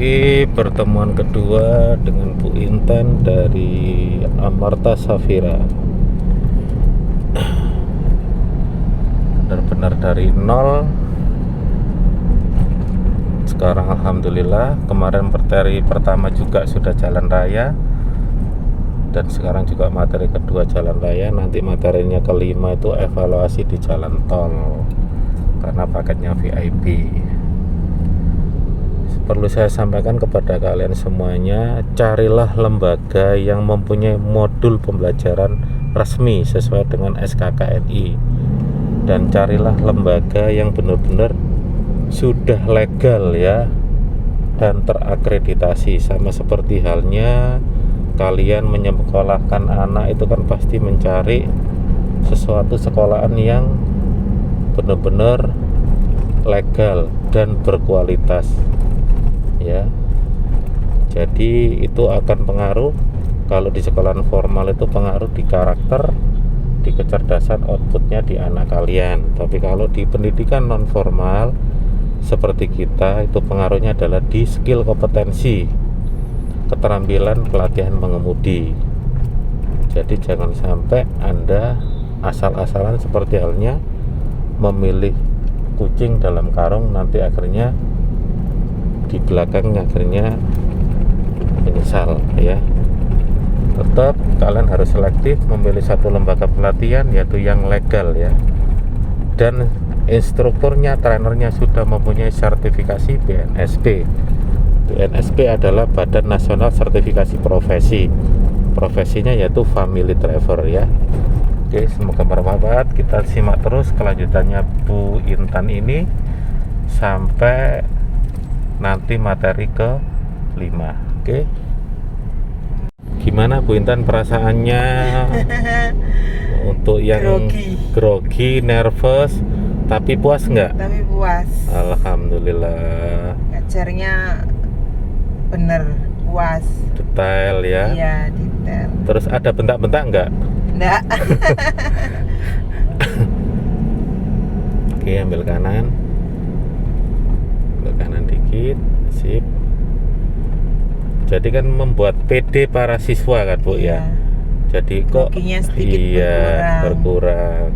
Oke, pertemuan kedua dengan Bu Intan dari Amarta Safira. Benar-benar dari nol. Sekarang alhamdulillah, kemarin materi pertama juga sudah jalan raya, dan sekarang juga materi kedua jalan raya. Nanti materinya kelima itu evaluasi di jalan tol karena paketnya VIP. Perlu saya sampaikan kepada kalian semuanya, carilah lembaga yang mempunyai modul pembelajaran resmi sesuai dengan SKKNI, dan carilah lembaga yang benar-benar sudah legal ya dan terakreditasi. Sama seperti halnya kalian menyekolahkan anak itu kan pasti mencari sesuatu sekolahan yang benar-benar legal dan berkualitas ya. Jadi itu akan pengaruh. Kalau di sekolahan formal itu pengaruh di karakter, di kecerdasan, outputnya di anak kalian. Tapi kalau di pendidikan non formal seperti kita, itu pengaruhnya adalah di skill, kompetensi, keterampilan, pelatihan mengemudi. Jadi jangan sampai Anda asal-asalan seperti halnya memilih kucing dalam karung, nanti akhirnya di belakang akhirnya menyesal ya. Tetap kalian harus selektif memilih satu lembaga pelatihan yaitu yang legal ya, dan instrukturnya, trainernya sudah mempunyai sertifikasi BNSP. BNSP adalah Badan Nasional Sertifikasi Profesi. Profesinya yaitu Family Driver ya. Oke, semoga bermanfaat. Kita simak terus kelanjutannya Bu Intan ini sampai nanti materi ke 5. Oke. Gimana Bu Intan perasaannya untuk yang grogi, nervous, tapi puas nggak? Tapi puas. Alhamdulillah. Ngajarnya bener, puas. Detail ya. Iya, detail. Terus ada bentak-bentak nggak? Nggak. Oke, ambil kanan. Ambil kanan dikit. Sip. Jadi kan membuat PD para siswa kan Bu ya. Jadi kok sedikit berkurang.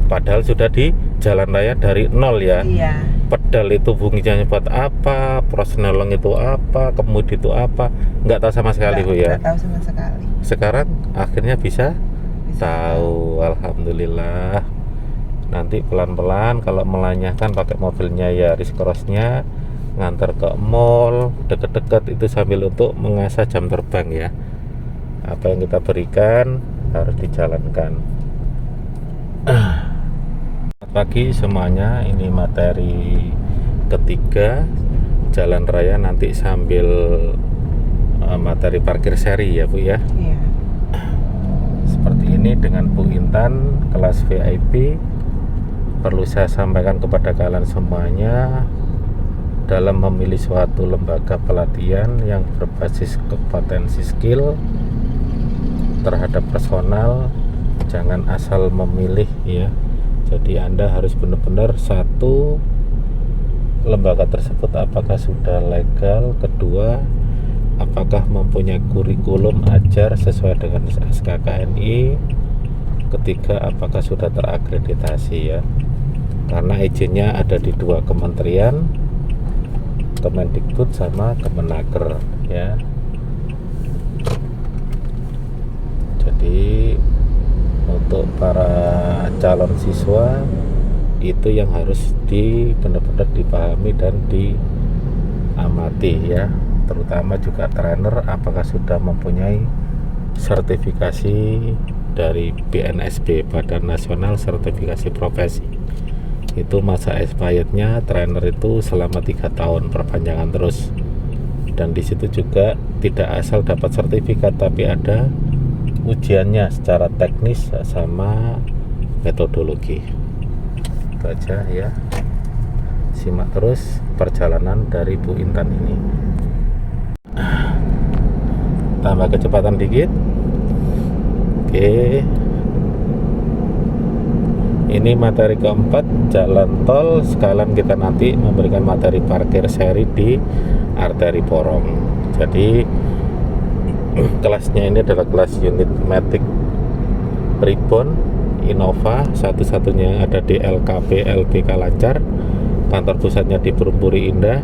Padahal sudah di jalan raya dari nol ya. Iya. Pedal itu bunyinya buat apa, prosnolong itu apa, kemudi itu apa, nggak tahu sama sekali Bu ya. Nggak tahu sama sekali. Sekarang akhirnya bisa tahu. Alhamdulillah. Nanti pelan-pelan kalau melanyahkan pakai mobilnya Yaris Cross-nya, ngantar ke mall deket-deket itu sambil untuk mengasah jam terbang ya. Apa yang kita berikan harus dijalankan. Selamat pagi semuanya, ini materi ketiga jalan raya, nanti sambil materi parkir seri ya Bu ya. Iya. Seperti ini dengan Bu Intan kelas VIP. Perlu saya sampaikan kepada kalian semuanya, dalam memilih suatu lembaga pelatihan yang berbasis kompetensi skill terhadap personal, jangan asal memilih ya. Jadi Anda harus benar-benar satu, lembaga tersebut apakah sudah legal, kedua apakah mempunyai kurikulum ajar sesuai dengan SKKNI, ketiga apakah sudah terakreditasi ya. Karena izinnya ada di dua kementerian, Kemendikbud sama Kemenaker ya. Jadi untuk para calon siswa itu yang harus benar-benar dipahami dan diamati ya. Terutama juga trainer apakah sudah mempunyai sertifikasi dari BNSP, Badan Nasional Sertifikasi Profesi. Itu masa expirednya trainer itu selama 3 tahun, perpanjangan terus. Dan di situ juga tidak asal dapat sertifikat, tapi ada ujiannya secara teknis sama metodologi. Itu aja ya. Simak terus perjalanan dari Bu Intan ini. Tambah kecepatan dikit. Oke. Ini materi keempat jalan tol, sekalian kita nanti memberikan materi parkir seri di arteri Porong. Jadi kelasnya ini adalah kelas unit Matic Ribbon Innova, satu-satunya ada di LKP LBK Lancar. Kantor pusatnya di Perumpuri Indah,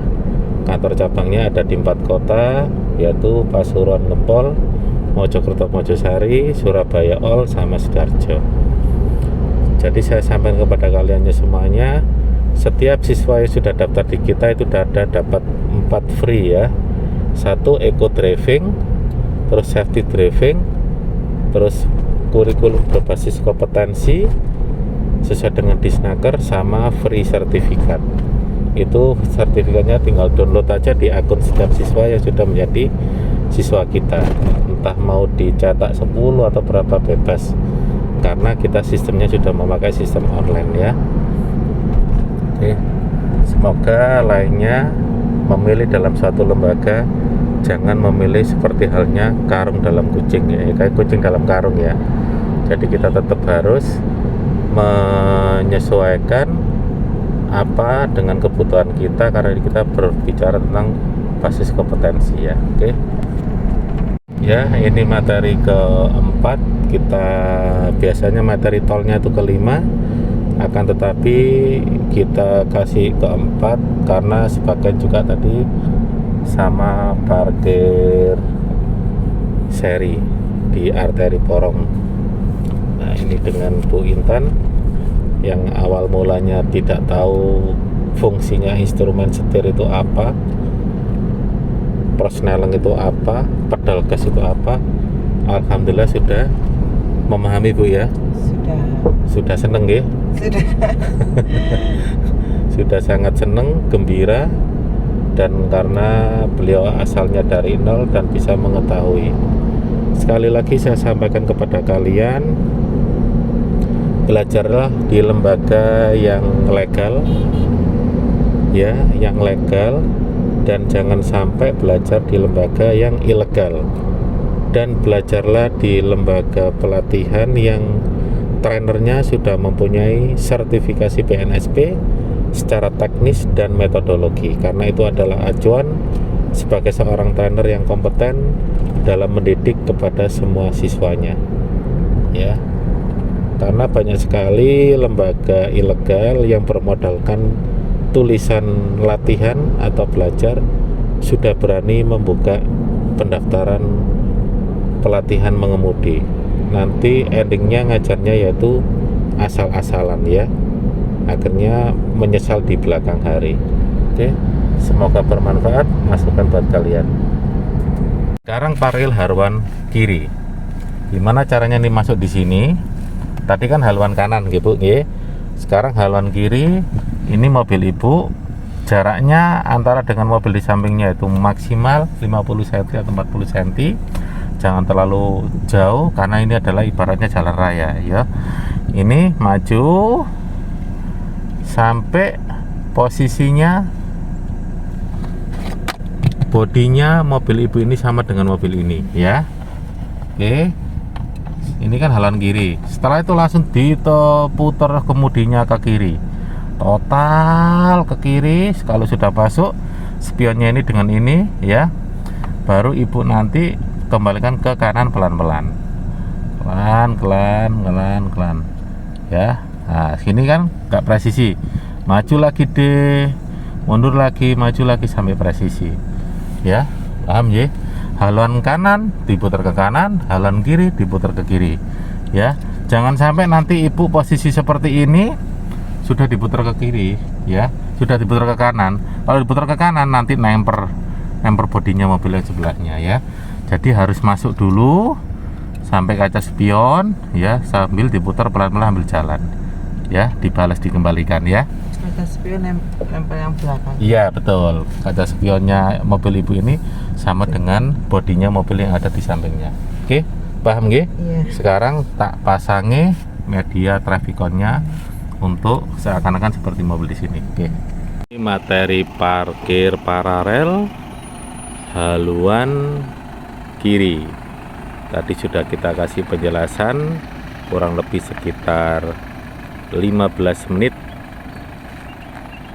kantor cabangnya ada di 4 kota, yaitu Pasuruan Ngempol, Mojokerto Mojosari, Surabaya All, sama Sidoarjo. Jadi saya sampaikan kepada kalian semuanya, setiap siswa yang sudah daftar di kita itu dapat 4 free ya. 1 eco driving, terus safety driving, terus kurikulum berbasis kompetensi sesuai dengan Disnaker, sama free sertifikat. Itu sertifikatnya tinggal download aja di akun setiap siswa yang sudah menjadi siswa kita, entah mau dicetak 10 atau berapa bebas, karena kita sistemnya sudah memakai sistem online ya. Oke, semoga lainnya memilih dalam suatu lembaga jangan memilih seperti halnya karung dalam kucing ya, kayak kucing dalam karung ya. Jadi kita tetap harus menyesuaikan apa dengan kebutuhan kita, karena kita berbicara tentang basis kompetensi ya. Oke. Ya, ini materi keempat. Kita biasanya materi tolnya itu kelima, akan tetapi kita kasih keempat karena sebagian juga tadi sama parkir seri di arteri Porong. Nah, ini dengan Bu Intan yang awal mulanya tidak tahu fungsinya instrumen setir itu apa, persneling itu apa, pedal gas itu apa. Alhamdulillah sudah memahami Bu ya. Sudah seneng ya? Sudah. Sudah sangat seneng, gembira, dan karena beliau asalnya dari nol dan bisa mengetahui. Sekali lagi saya sampaikan kepada kalian, belajarlah di lembaga yang legal ya, yang legal, dan jangan sampai belajar di lembaga yang ilegal. Dan belajarlah di lembaga pelatihan yang trainernya sudah mempunyai sertifikasi BNSP secara teknis dan metodologi, karena itu adalah acuan sebagai seorang trainer yang kompeten dalam mendidik kepada semua siswanya ya. Karena banyak sekali lembaga ilegal yang bermodalkan tulisan latihan atau belajar sudah berani membuka pendaftaran pelatihan mengemudi. Nanti endingnya ngajarnya yaitu asal-asalan ya, akhirnya menyesal di belakang hari. Oke, semoga bermanfaat masukan buat kalian. Sekarang parkir haluan kiri. Gimana caranya nih masuk di sini? Tadi kan haluan kanan gitu, nggih. Sekarang haluan kiri. Ini mobil ibu. Jaraknya antara dengan mobil di sampingnya itu maksimal 50 cm atau 40 cm. Jangan terlalu jauh karena ini adalah ibaratnya jalan raya ya. Ini maju sampai posisinya bodinya mobil ibu ini sama dengan mobil ini ya. Oke, ini kan haluan kiri. Setelah itu langsung diputar kemudinya ke kiri, total ke kiri. Kalau sudah masuk spionnya ini dengan ini ya, baru ibu nanti kembalikan ke kanan pelan-pelan ya. Nah, sini kan nggak presisi, maju lagi deh, mundur lagi, maju lagi sampai presisi ya. Paham ya? Haluan kanan diputar ke kanan, haluan kiri diputar ke kiri ya. Jangan sampai nanti ibu posisi seperti ini sudah diputar ke kiri ya, sudah diputar ke kanan. Kalau diputar ke kanan nanti nemper bodinya mobil yang sebelahnya ya. Jadi harus masuk dulu sampai kaca spion ya, sambil diputar pelan-pelan ambil jalan ya, dibalas dikembalikan ya. Kaca spion nempel yang belakang. Iya betul, kaca spionnya mobil ibu ini sama dengan bodinya mobil yang ada di sampingnya. Oke, paham nggih? Iya. Sekarang tak pasangi media trafikonnya untuk seakan-akan seperti mobil di sini. Oke. Ini materi parkir paralel haluan kiri. Tadi sudah kita kasih penjelasan kurang lebih sekitar 15 menit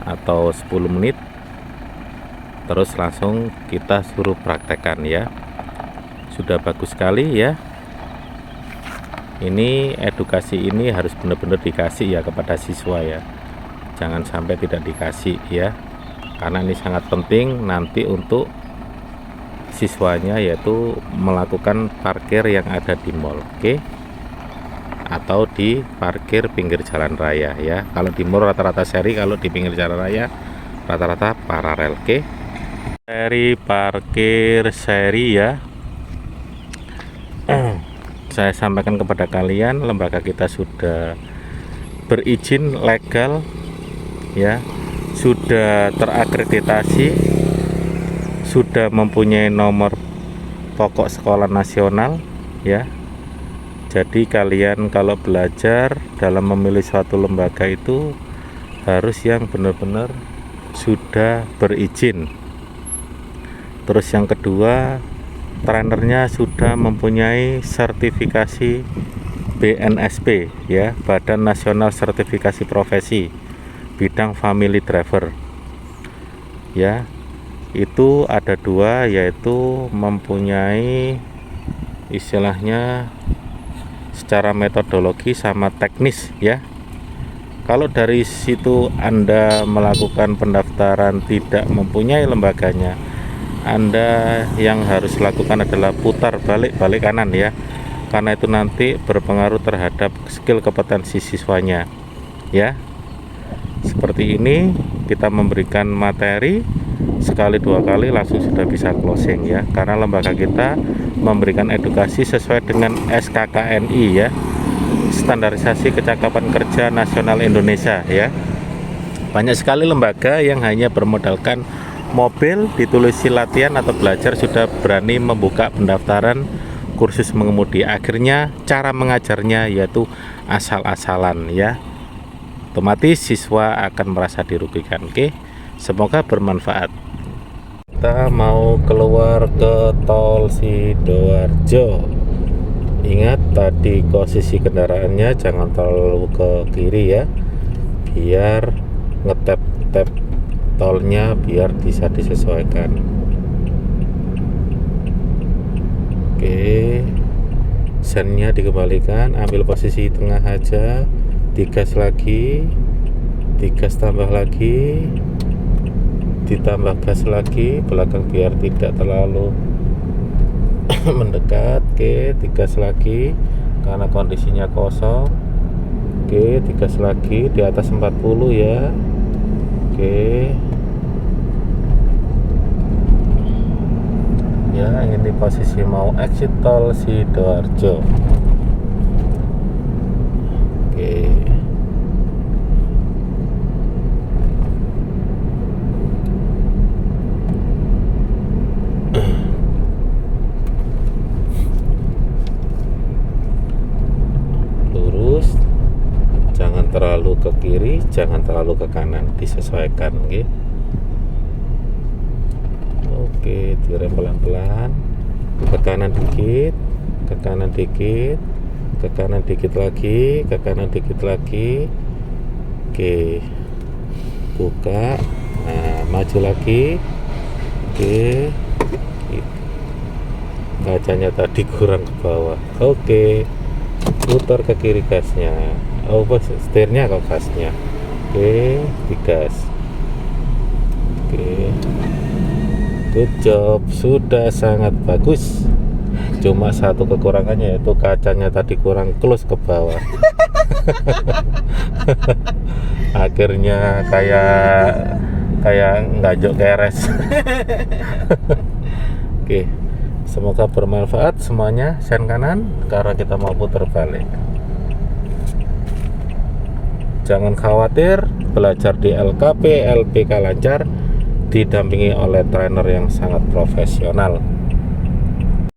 atau 10 menit terus langsung kita suruh praktekkan ya. Sudah bagus sekali ya. Ini edukasi ini harus benar-benar dikasih ya kepada siswa ya, jangan sampai tidak dikasih ya, karena ini sangat penting nanti untuk siswanya, yaitu melakukan parkir yang ada di mall, oke, atau di parkir pinggir jalan raya ya. Kalau di mall rata-rata seri, kalau di pinggir jalan raya rata-rata paralel, oke. Seri parkir seri ya. Saya sampaikan kepada kalian, lembaga kita sudah berizin legal ya, sudah terakreditasi, sudah mempunyai nomor pokok sekolah nasional ya. Jadi kalian kalau belajar dalam memilih suatu lembaga itu harus yang benar-benar sudah berizin. Terus yang kedua, trainernya sudah mempunyai sertifikasi BNSP ya, Badan Nasional Sertifikasi Profesi bidang Family Driver ya. Itu ada dua, yaitu mempunyai istilahnya secara metodologi sama teknis ya. Kalau dari situ Anda melakukan pendaftaran tidak mempunyai lembaganya, Anda yang harus lakukan adalah putar balik kanan ya, karena itu nanti berpengaruh terhadap skill kompetensi siswanya ya. Seperti ini kita memberikan materi sekali dua kali langsung sudah bisa closing ya, karena lembaga kita memberikan edukasi sesuai dengan SKKNI ya, Standarisasi Kecakapan Kerja Nasional Indonesia ya. Banyak sekali lembaga yang hanya bermodalkan mobil, ditulisi latihan atau belajar sudah berani membuka pendaftaran kursus mengemudi. Akhirnya cara mengajarnya yaitu asal-asalan ya. Otomatis siswa akan merasa dirugikan. Oke, semoga bermanfaat. Kita mau keluar ke tol Sidoarjo. Ingat tadi posisi kendaraannya jangan terlalu ke kiri ya, biar ngetep tolnya biar bisa disesuaikan. Oke, sennya dikembalikan, ambil posisi tengah aja, digas lagi, digas tambah lagi, ditambah gas lagi belakang biar tidak terlalu mendekat. Oke, digas lagi karena kondisinya kosong. Oke, digas lagi di atas 40 ya. Oke ya, ini posisi mau exit tol Sidoarjo. Oke, lurus, jangan terlalu ke kiri, jangan terlalu ke kanan, disesuaikan gitu. Oke, direm pelan-pelan, ke kanan dikit, ke kanan dikit, ke kanan dikit lagi, ke kanan dikit lagi. Oke, buka, nah maju lagi. Oke, kacanya tadi kurang ke bawah. Oke, putar ke kiri gasnya. Oh, setirnya ke gasnya. Oke, digas. Oke, good job, sudah sangat bagus. Cuma satu kekurangannya yaitu kacanya tadi kurang close ke bawah. Akhirnya kayak nggak jok keres. Oke, semoga bermanfaat semuanya. Sen kanan karena kita mau putar balik. Jangan khawatir, belajar di LKP LPK lancar, didampingi oleh trainer yang sangat profesional.